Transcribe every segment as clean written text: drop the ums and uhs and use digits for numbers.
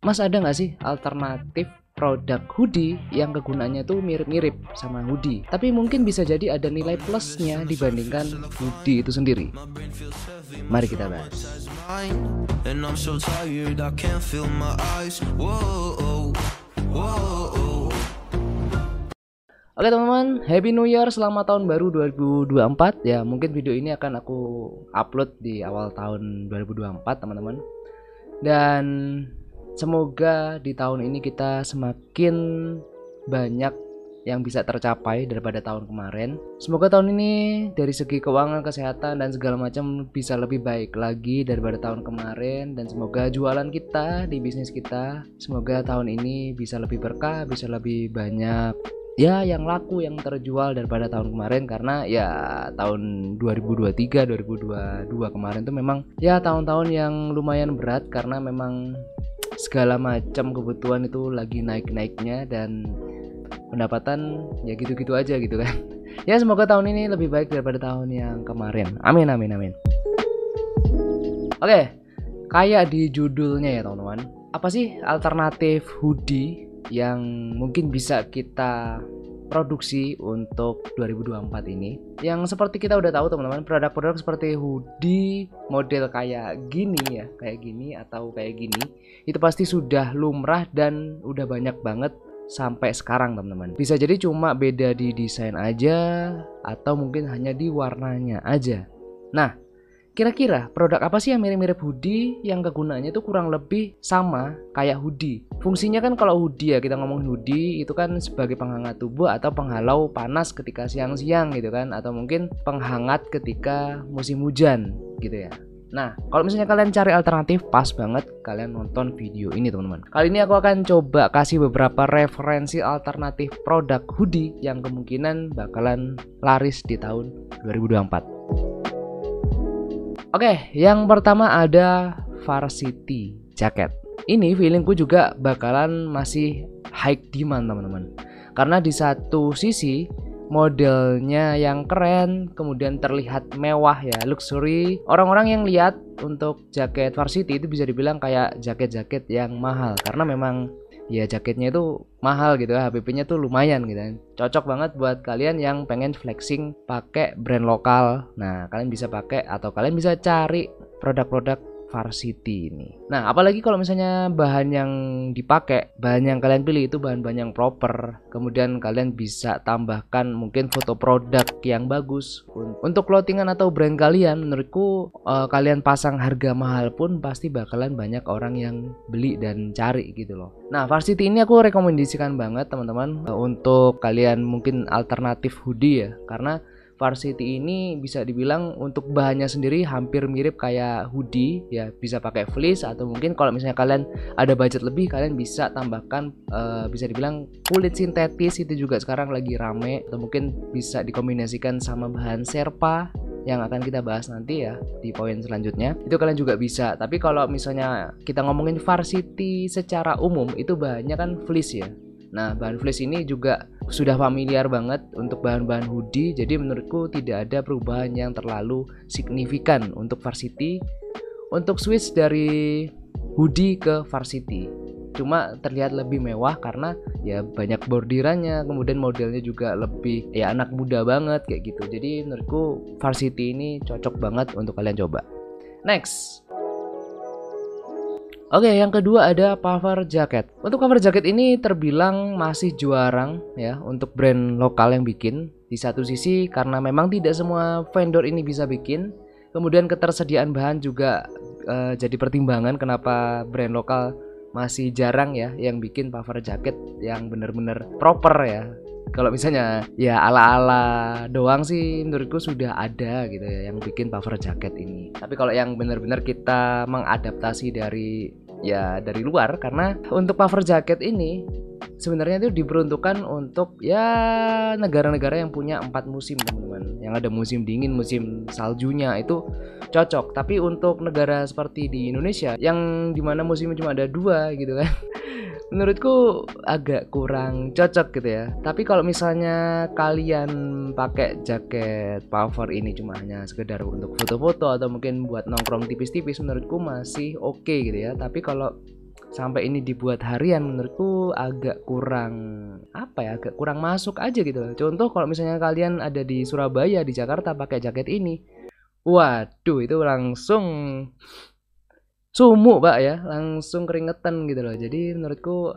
Mas ada nggak sih alternatif produk hoodie yang kegunaannya tuh mirip-mirip sama hoodie, tapi mungkin bisa jadi ada nilai plusnya dibandingkan hoodie itu sendiri? Mari kita bahas. And I'm so tired, I can't feel my eyes. Whoa, whoa. Oke teman-teman, Happy New Year, selamat tahun baru 2024 ya. Mungkin video ini akan aku upload di awal tahun 2024 teman-teman. Dan semoga di tahun ini kita semakin banyak yang bisa tercapai daripada tahun kemarin. Semoga tahun ini dari segi keuangan, kesehatan, dan segala macam bisa lebih baik lagi daripada tahun kemarin. Dan semoga jualan kita di bisnis kita, semoga tahun ini bisa lebih berkah, bisa lebih banyak ya yang laku, yang terjual daripada tahun kemarin. Karena ya tahun 2023 2022 kemarin tuh memang ya tahun-tahun yang lumayan berat, karena memang segala macam kebutuhan itu lagi naik-naiknya dan pendapatan ya gitu-gitu aja gitu kan. Ya semoga tahun ini lebih baik daripada tahun yang kemarin. Amin amin amin. Oke, kayak di judulnya ya teman-teman, apa sih alternatif hoodie yang mungkin bisa kita produksi untuk 2024 ini? Yang seperti kita udah tahu teman-teman, produk-produk seperti hoodie model kayak gini ya, kayak gini atau kayak gini, itu pasti sudah lumrah dan udah banyak banget sampai sekarang teman-teman. Bisa jadi cuma beda di desain aja, atau mungkin hanya di warnanya aja. Nah, kira-kira produk apa sih yang mirip-mirip hoodie yang kegunaannya itu kurang lebih sama kayak hoodie? Fungsinya kan kalau hoodie ya, kita ngomong hoodie itu kan sebagai penghangat tubuh atau penghalau panas ketika siang-siang gitu kan, atau mungkin penghangat ketika musim hujan gitu ya. Nah, kalau misalnya kalian cari alternatif, pas banget kalian nonton video ini teman-teman. Kali ini aku akan coba kasih beberapa referensi alternatif produk hoodie yang kemungkinan bakalan laris di tahun 2024. Oke, yang pertama ada Varsity Jacket. Ini feelingku juga bakalan masih high demand teman-teman. Karena di satu sisi modelnya yang keren, kemudian terlihat mewah ya, luxury. Orang-orang yang lihat untuk jaket Varsity itu bisa dibilang kayak jaket-jaket yang mahal, karena memang ya jaketnya itu mahal gitu ya, HPP-nya tuh lumayan gitu kan. Cocok banget buat kalian yang pengen flexing pakai brand lokal. Nah, kalian bisa pakai atau kalian bisa cari produk-produk Varsity ini. Nah, apalagi kalau misalnya bahan yang dipakai, bahan yang kalian pilih itu bahan-bahan yang proper. Kemudian kalian bisa tambahkan mungkin foto produk yang bagus. Untuk clothingan atau brand kalian, menurutku kalian pasang harga mahal pun pasti bakalan banyak orang yang beli dan cari gitu loh. Nah, Varsity ini aku rekomendasikan banget teman-teman untuk kalian mungkin alternatif hoodie ya, karena Varsity ini bisa dibilang untuk bahannya sendiri hampir mirip kayak hoodie ya, bisa pakai fleece atau mungkin kalau misalnya kalian ada budget lebih, kalian bisa tambahkan bisa dibilang kulit sintetis, itu juga sekarang lagi rame, atau mungkin bisa dikombinasikan sama bahan Sherpa yang akan kita bahas nanti ya di poin selanjutnya. Itu kalian juga bisa. Tapi kalau misalnya kita ngomongin Varsity secara umum, itu bahannya kan fleece ya. Nah, bahan fleece ini juga sudah familiar banget untuk bahan-bahan hoodie, jadi menurutku tidak ada perubahan yang terlalu signifikan untuk Varsity untuk switch dari hoodie ke Varsity. Cuma terlihat lebih mewah karena ya banyak bordirannya, kemudian modelnya juga lebih ya anak muda banget kayak gitu. Jadi menurutku Varsity ini cocok banget untuk kalian coba. Next. Oke, yang kedua ada puffer jacket. Untuk puffer jacket ini terbilang masih jarang ya untuk brand lokal yang bikin. Di satu sisi karena memang tidak semua vendor ini bisa bikin. Kemudian ketersediaan bahan juga jadi pertimbangan kenapa brand lokal masih jarang ya yang bikin puffer jacket yang benar-benar proper ya. Kalau misalnya ya ala-ala doang sih menurutku sudah ada gitu ya yang bikin puffer jacket ini. Tapi kalau yang benar-benar kita mengadaptasi dari luar, karena untuk puffer jacket ini sebenarnya itu diperuntukkan untuk ya negara-negara yang punya 4 musim teman-teman. Yang ada musim dingin, musim saljunya itu cocok. Tapi untuk negara seperti di Indonesia yang dimana musimnya cuma ada 2 gitu kan, menurutku agak kurang cocok gitu ya. Tapi kalau misalnya kalian pakai jaket puffer ini cuma hanya sekedar untuk foto-foto atau mungkin buat nongkrong tipis-tipis, menurutku masih oke gitu ya. Tapi kalau sampai ini dibuat harian menurutku agak kurang agak kurang masuk aja gitu loh. Contoh kalau misalnya kalian ada di Surabaya, di Jakarta pakai jaket ini, waduh itu langsung sumuk Pak ya, langsung keringetan gitu loh. Jadi menurutku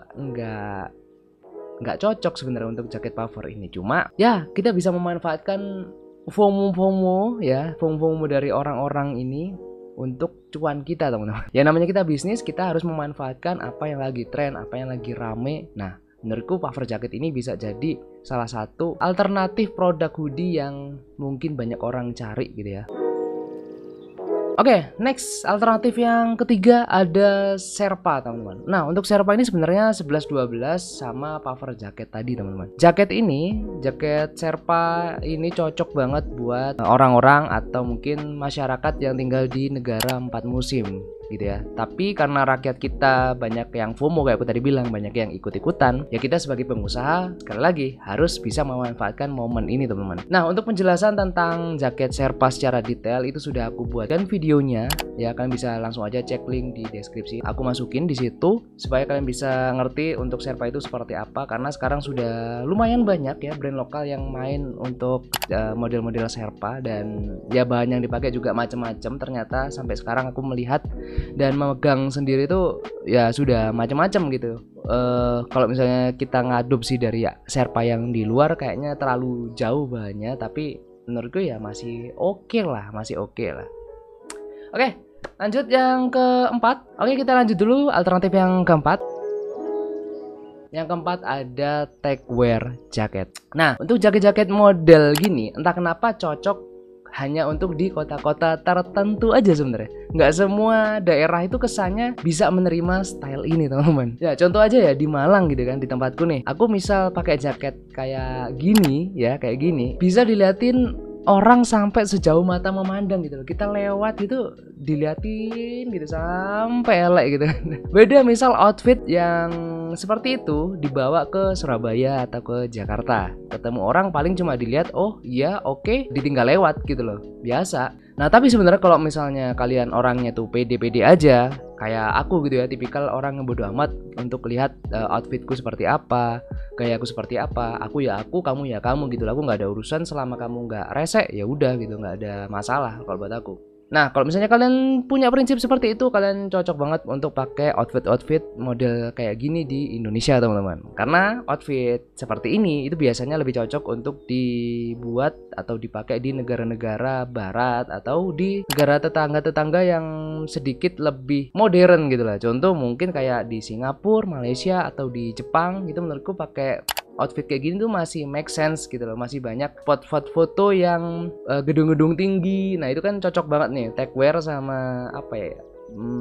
nggak cocok sebenarnya untuk jaket puffer ini. Cuma ya kita bisa memanfaatkan FOMO ya, FOMO dari orang-orang ini untuk cuan kita teman-teman. Ya namanya kita bisnis, kita harus memanfaatkan apa yang lagi tren, apa yang lagi rame. Nah menurutku puffer jaket ini bisa jadi salah satu alternatif produk hoodie yang mungkin banyak orang cari gitu ya. Oke, next alternatif yang ketiga ada Sherpa teman-teman. Nah untuk Sherpa ini sebenarnya 11-12 sama puffer jaket tadi teman-teman. Jaket Sherpa ini cocok banget buat orang-orang atau mungkin masyarakat yang tinggal di negara 4 musim gitu ya. Tapi karena rakyat kita banyak yang FOMO kayak aku tadi bilang, banyak yang ikut-ikutan, ya kita sebagai pengusaha sekali lagi harus bisa memanfaatkan momen ini teman-teman. Nah untuk penjelasan tentang jaket Sherpa secara detail itu sudah aku buatkan videonya ya, kalian bisa langsung aja cek link di deskripsi, aku masukin di situ supaya kalian bisa ngerti untuk Sherpa itu seperti apa, karena sekarang sudah lumayan banyak ya brand lokal yang main untuk model-model Sherpa, dan ya bahan yang dipakai juga macam-macam. Ternyata sampai sekarang aku melihat dan memegang sendiri tuh ya sudah macam-macam gitu. Kalau misalnya kita ngadopsi dari Sherpa yang di luar kayaknya terlalu jauh bahannya, tapi menurutku ya masih oke lah. Oke, lanjut yang keempat. Oke, kita lanjut dulu alternatif yang keempat. Yang keempat ada techwear jaket. Nah untuk jaket-jaket model gini entah kenapa cocok hanya untuk di kota-kota tertentu aja sebenarnya. Nggak semua daerah itu kesannya bisa menerima style ini teman-teman. Ya contoh aja ya di Malang gitu kan, di tempatku nih, aku misal pakai jaket kayak gini ya, kayak gini bisa diliatin orang sampai sejauh mata memandang gitu loh. Kita lewat gitu diliatin gitu sampai elek gitu. Beda misal outfit yang seperti itu dibawa ke Surabaya atau ke Jakarta, ketemu orang paling cuma dilihat, oh iya oke, ditinggal lewat gitu loh, biasa. Nah tapi sebenarnya kalau misalnya kalian orangnya tuh pede-pede aja kayak aku gitu ya, tipikal orang yang bodo amat untuk lihat outfitku seperti apa, gayaku seperti apa, aku ya aku, kamu ya kamu gitu lah. Aku nggak ada urusan selama kamu nggak resek, ya udah gitu, nggak ada masalah kalau buat aku. Nah kalau misalnya kalian punya prinsip seperti itu, kalian cocok banget untuk pakai outfit model kayak gini di Indonesia teman-teman. Karena outfit seperti ini itu biasanya lebih cocok untuk dibuat atau dipakai di negara-negara barat atau di negara tetangga-tetangga yang sedikit lebih modern gitu lah. Contoh mungkin kayak di Singapura, Malaysia atau di Jepang gitu, menurutku pakai outfit kayak gini tuh masih make sense gitu loh. Masih banyak spot foto yang gedung-gedung tinggi. Nah itu kan cocok banget nih techwear sama apa ya,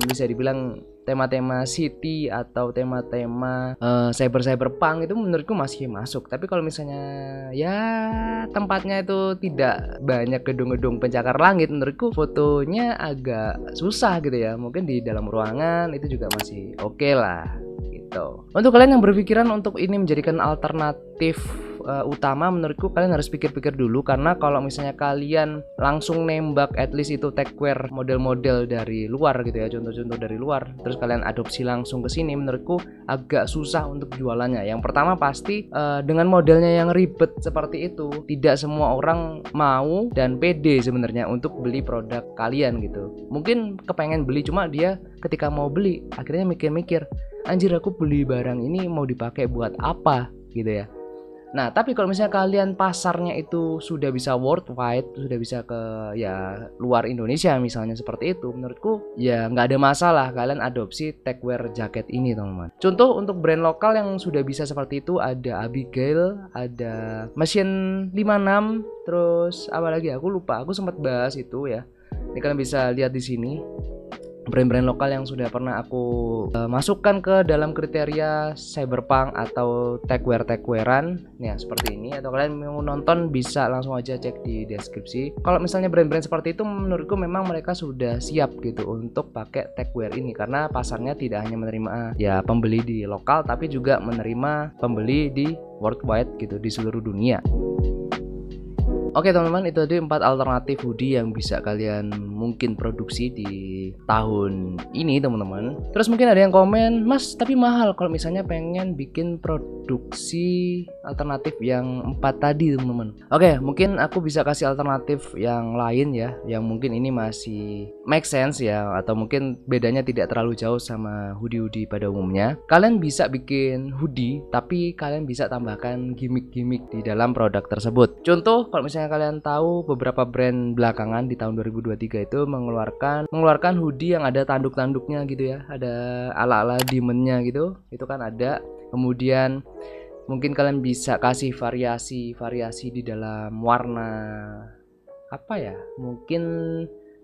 bisa dibilang tema-tema city atau tema-tema cyberpunk itu menurutku masih masuk. Tapi kalau misalnya ya tempatnya itu tidak banyak gedung-gedung pencakar langit, menurutku fotonya agak susah gitu ya. Mungkin di dalam ruangan itu juga masih oke lah gitu. Untuk kalian yang berpikiran untuk ini menjadikan alternatif utama, menurutku kalian harus pikir-pikir dulu, karena kalau misalnya kalian langsung nembak at least itu techwear model-model dari luar gitu ya, contoh-contoh dari luar, terus kalian adopsi langsung ke sini, menurutku agak susah untuk jualannya. Yang pertama pasti dengan modelnya yang ribet seperti itu, tidak semua orang mau dan pede sebenarnya untuk beli produk kalian gitu. Mungkin kepengen beli, cuma dia ketika mau beli akhirnya mikir-mikir, anjir aku beli barang ini mau dipakai buat apa gitu ya. Nah tapi kalau misalnya kalian pasarnya itu sudah bisa worldwide, sudah bisa ke ya luar Indonesia misalnya seperti itu, menurutku ya nggak ada masalah kalian adopsi techwear jaket ini teman-teman. Contoh untuk brand lokal yang sudah bisa seperti itu ada Abigail, ada Mesin 56, terus apa lagi aku lupa, aku sempat bahas itu ya. Ini kalian bisa lihat di sini brand-brand lokal yang sudah pernah aku masukkan ke dalam kriteria cyberpunk atau techwearan ya seperti ini. Atau kalian mau nonton bisa langsung aja cek di deskripsi. Kalau misalnya brand-brand seperti itu, menurutku memang mereka sudah siap gitu untuk pakai techwear ini, karena pasarnya tidak hanya menerima ya pembeli di lokal, tapi juga menerima pembeli di worldwide gitu, di seluruh dunia. Oke teman-teman, itu tadi 4 alternatif hoodie yang bisa kalian mungkin produksi di tahun ini teman-teman. Terus mungkin ada yang komen, Mas tapi mahal kalau misalnya pengen bikin produksi alternatif yang 4 tadi teman-teman. Oke, mungkin aku bisa kasih alternatif yang lain ya, yang mungkin ini masih make sense ya, atau mungkin bedanya tidak terlalu jauh sama hoodie-hoodie pada umumnya. Kalian bisa bikin hoodie tapi kalian bisa tambahkan gimmick-gimmick di dalam produk tersebut. Contoh, kalau misalnya kalian tahu beberapa brand belakangan di tahun 2023 itu mengeluarkan hoodie yang ada tanduk-tanduknya gitu ya, ada ala-ala demonnya gitu, itu kan ada. Kemudian mungkin kalian bisa kasih variasi di dalam warna apa ya, mungkin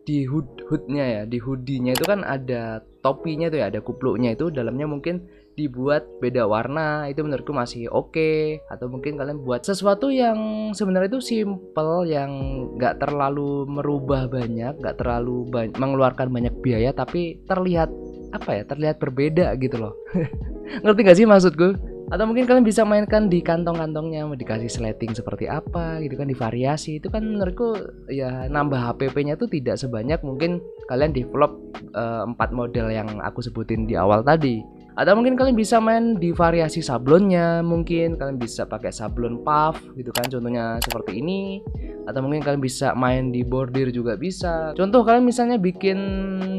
di hoodnya ya, di hoodie-nya itu kan ada topinya tuh ya, ada kupluknya, itu dalamnya mungkin dibuat beda warna. Itu menurutku masih oke. Atau mungkin kalian buat sesuatu yang sebenarnya itu simple, yang nggak terlalu merubah banyak, nggak terlalu mengeluarkan banyak biaya, tapi terlihat apa ya, terlihat berbeda gitu loh. Ngerti gak sih maksudku? Atau mungkin kalian bisa mainkan di kantong-kantongnya, mau dikasih sleting seperti apa gitu kan, divariasi. Itu kan menurutku ya nambah HPP-nya tuh tidak sebanyak mungkin kalian develop 4 model yang aku sebutin di awal tadi. Atau mungkin kalian bisa main di variasi sablonnya, mungkin kalian bisa pakai sablon puff gitu kan, contohnya seperti ini. Atau mungkin kalian bisa main di bordir juga bisa. Contoh kalian misalnya bikin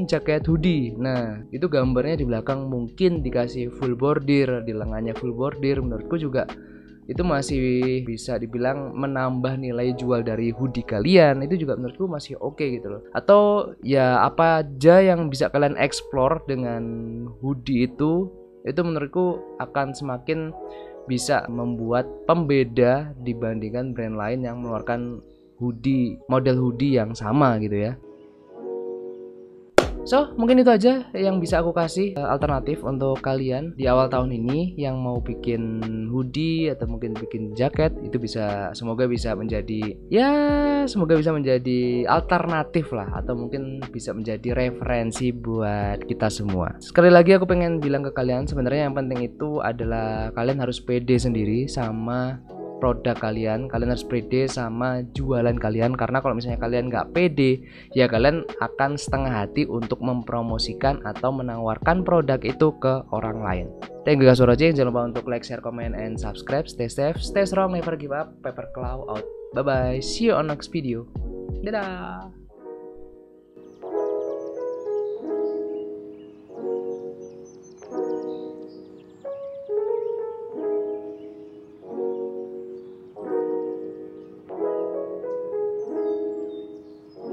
jaket hoodie, nah itu gambarnya di belakang mungkin dikasih full bordir, di lengannya full bordir. Menurutku juga itu masih bisa dibilang menambah nilai jual dari hoodie kalian. Itu juga menurutku masih oke gitu loh. Atau ya apa aja yang bisa kalian explore dengan hoodie itu menurutku akan semakin bisa membuat pembeda dibandingkan brand lain yang mengeluarkan model hoodie yang sama gitu ya. So, mungkin itu aja yang bisa aku kasih alternatif untuk kalian di awal tahun ini yang mau bikin hoodie atau mungkin bikin jaket. Itu semoga bisa menjadi alternatif lah, atau mungkin bisa menjadi referensi buat kita semua. Sekali lagi aku pengen bilang ke kalian, sebenarnya yang penting itu adalah kalian harus pede sendiri sama produk kalian harus pede sama jualan kalian. Karena kalau misalnya kalian nggak pede, ya kalian akan setengah hati untuk mempromosikan atau menawarkan produk itu ke orang lain. Thank you guys for watching. Jangan lupa untuk like, share, comment, and subscribe. Stay safe, stay strong, never give up. Paper Claw out. Bye bye. See you on next video. Dadah.